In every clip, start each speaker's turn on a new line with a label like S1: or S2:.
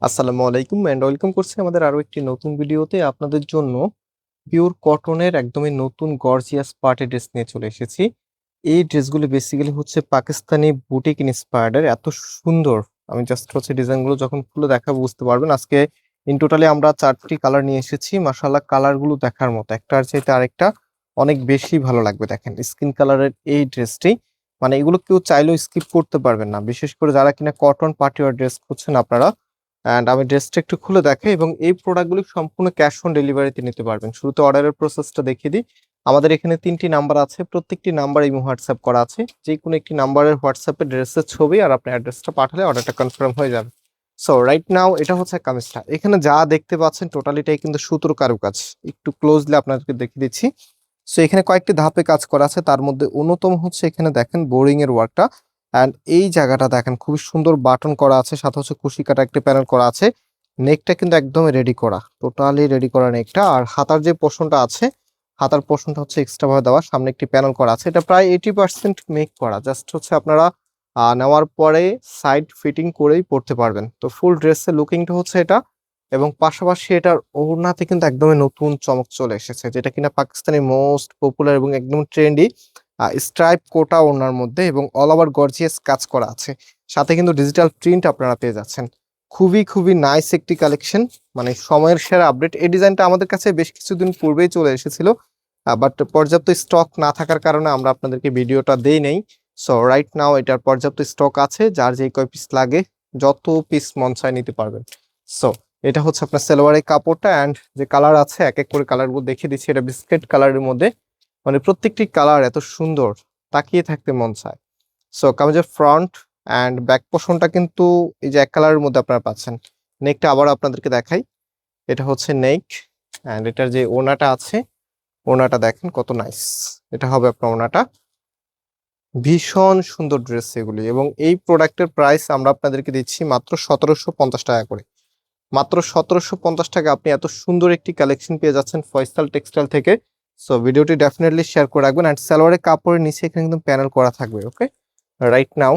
S1: আসসালামু আলাইকুম and welcome করছি আমাদের আরো একটি নতুন ভিডিওতে আপনাদের জন্য পিওর কটনের একদমই নতুন গর্জিয়াস পার্টি ড্রেস নিয়ে চলে এসেছি। এই ড্রেসগুলো বেসিক্যালি হচ্ছে পাকিস্তানি বুটিক ইন্সপায়ার্ড এত সুন্দর। আমি জাস্ট হচ্ছে ডিজাইনগুলো যখন খুলে দেখাবো বুঝতে পারবেন। আজকে ইন টোটালি আমরা 4টি কালার নিয়ে এসেছি। মাশাআল্লাহ কালারগুলো দেখার মতো, একটার চাইতে আরেকটা অনেক বেশি ভালো লাগবে। দেখেন স্কিন কালারের এই ড্রেসটি, মানে এগুলো কেউ চাইলেও স্কিপ করতে পারবেন না, বিশেষ করে যারা কিনা কটন পার্টি ওয়্যার ড্রেস খুঁজছেন আপনারা। অ্যান্ড আমি ড্রেসটা একটু খুলে দেখাই এবং এই প্রোডাক্টগুলি সম্পূর্ণ ক্যাশ অন ডেলিভারিতে নিতে পারবেন। শুরুতে অর্ডারের প্রসেসটা দেখিয়ে দিই। আমাদের এখানে 3টি নাম্বার আছে, প্রত্যেকটি নাম্বার ইমো হোয়াটসঅ্যাপ করা আছে। যে কোনো একটি নাম্বারের হোয়াটসঅ্যাপে ড্রেসের ছবি আর আপনার অ্যাড্রেসটা পাঠালে অর্ডারটা কনফার্ম হয়ে যাবে। সো রাইট নাও এটা হচ্ছে কামিজটা। এখানে যা দেখতে পাচ্ছেন টোটালিটাই কিন্তু সুতোর কারুকাজ। একটু ক্লোজলি আপনাদেরকে দেখিয়ে দিচ্ছি। সো এখানে কয়েকটি ধাপে কাজ করা আছে, তার মধ্যে অন্যতম হচ্ছে এখানে দেখেন বোরিং এর ওয়ার্কটা। অ্যান্ড এই জায়গাটা দেখেন খুবই সুন্দর বাটন করা আছে, সাথে হচ্ছে কুশি কাটা একটি প্যানেল করা আছে। নেকটা কিন্তু একদম রেডি করা, টোটালি রেডি করা নেকটা। আর হাতার যে পোর্শনটা আছে, হাতার পোর্শনটা হচ্ছে এক্সট্রা ভাবে দেওয়া, সামনে একটি প্যানেল করা আছে। এটা প্রায় 80% মেক করা, জাস্ট হচ্ছে আপনারা নেওয়ার পরে সাইড ফিটিং করেই পরতে পারবেন। তো ফুল ড্রেসের লুকিংটা হচ্ছে এটা, এবং পাশাপাশি এটার ওড়নাতে কিন্তু একদমই নতুন চমক চলে এসেছে, যেটা কিনা পাকিস্তানি মোস্ট পপুলার এবং একদম ট্রেন্ডি স্ট্রাইপ কোটা ওড়নার মধ্যে, এবং অল ওভার গর্জিয়াস কাজ করা আছে। সাথে কিন্তু ডিজিটাল প্রিন্ট আপনারা পেয়ে যাচ্ছেন। খুবই খুবই নাইস একটি কালেকশন, মানে সময়ের সেরা আপডেট। এই ডিজাইনটা আমাদের কাছে বেশ কিছুদিন পূর্বেই চলে এসেছিল, বাট পর্যাপ্ত স্টক না থাকার কারণে আমরা আপনাদেরকে ভিডিওটা দেই নাই। সো রাইট নাও এটার পর্যাপ্ত স্টক আছে, যার যে কয় পিস লাগে যত পিস মন চায় নিতে পারবেন। সো এটা হচ্ছে আপনার সালোয়ারের কাপড়টা, অ্যান্ড যে কালার আছে এক এক করে কালারগুলো দেখিয়ে দিচ্ছি। এটা বিস্কিট কালারের মধ্যে, মানে প্রত্যেকটি কালার এত সুন্দর, তাকিয়ে থাকতে মন চায়। সো কামিজের ফ্রন্ট অ্যান্ড ব্যাক পোর্শনটা কিন্তু এই যে এক কালারের মধ্যে আপনারা পাচ্ছেন। নেকটা আবার আপনাদেরকে দেখাই, এটা হচ্ছে নেক। অ্যান্ড এটার যে ওড়নাটা আছে, ওড়নাটা দেখেন কত নাইস। এটা হবে আপনার ওড়নাটা। ভীষণ সুন্দর ড্রেস এগুলি, এবং এই প্রোডাক্টের প্রাইস আমরা আপনাদেরকে দিচ্ছি মাত্র 1750 টাকা করে। মাত্র 1750 টাকা আপনি এত সুন্দর একটি কালেকশন পেয়ে যাচ্ছেন ফয়সাল টেক্সটাইল থেকে। সো ভিডিওটি ডেফিনেটলি শেয়ার করে রাখবেন। অ্যান্ড সালোয়ারের কাপড়ের নিচে এখানে কিন্তু প্যানেল করা থাকবে। ওকে, রাইট নাও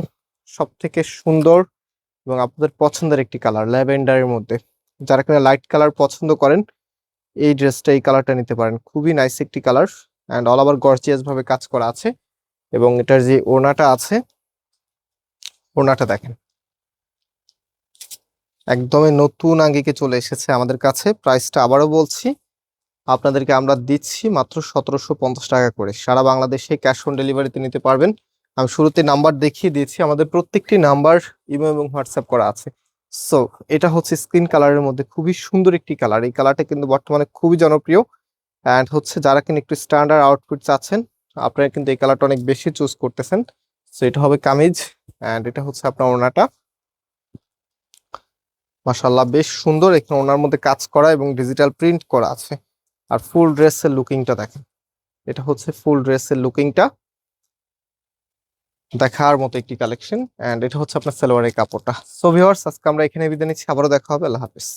S1: সব থেকে সুন্দর এবং আপনাদের পছন্দের একটি কালার ল্যাভেন্ডারের মধ্যে, যারা কিনা লাইট কালার পছন্দ করেন এই ড্রেসটা, এই কালারটা নিতে পারেন। খুবই নাইস একটি colour, and all over gorgeous ভাবে কাজ করা আছে। এবং এটার যে ওড়নাটা আছে, ওড়নাটা দেখেন একদমই নতুন আঙ্গিকে চলে এসেছে আমাদের কাছে। প্রাইসটা আবারও বলছি, আপনাদেরকে আমরা দিচ্ছি মাত্র 1750 টাকা করে। সারা বাংলাদেশে ক্যাশ অন ডেলিভারিতে নিতে পারবেন। আমি শুরুতে নাম্বার দেখিয়ে দিয়েছি, আমাদের প্রত্যেকটি নাম্বার ইমো এবং হোয়াটসঅ্যাপ করা আছে। সো এটা হচ্ছে স্কিন কালারের মধ্যে খুবই সুন্দর একটি কালার। এই কালারটা কিন্তু বর্তমানে খুবই জনপ্রিয়, অ্যান্ড হচ্ছে যারা কিনা একটু স্ট্যান্ডার্ড আউটফিট চাচ্ছেন আপনারা কিন্তু এই কালারটা অনেক বেশি চুজ করতেছেন। সো এটা হবে কামিজ, অ্যান্ড এটা হচ্ছে আপনার ওড়নাটা। মাশাআল্লাহ বেশ সুন্দর, এখানে ওনার মধ্যে কাজ করা এবং ডিজিটাল প্রিন্ট করা আছে। আর ফুল ড্রেসের লুকিংটা দেখেন, এটা হচ্ছে ফুল ড্রেসের লুকিংটা, দেখার মতো একটি কালেকশন। এন্ড এটা হচ্ছে আপনার সালোয়ারের কাপড়টা। সো ভিউয়ার্স আজকে আমরা এখানে বিদায় নিচ্ছি, আবারও দেখা হবে। আল্লাহ হাফেজ।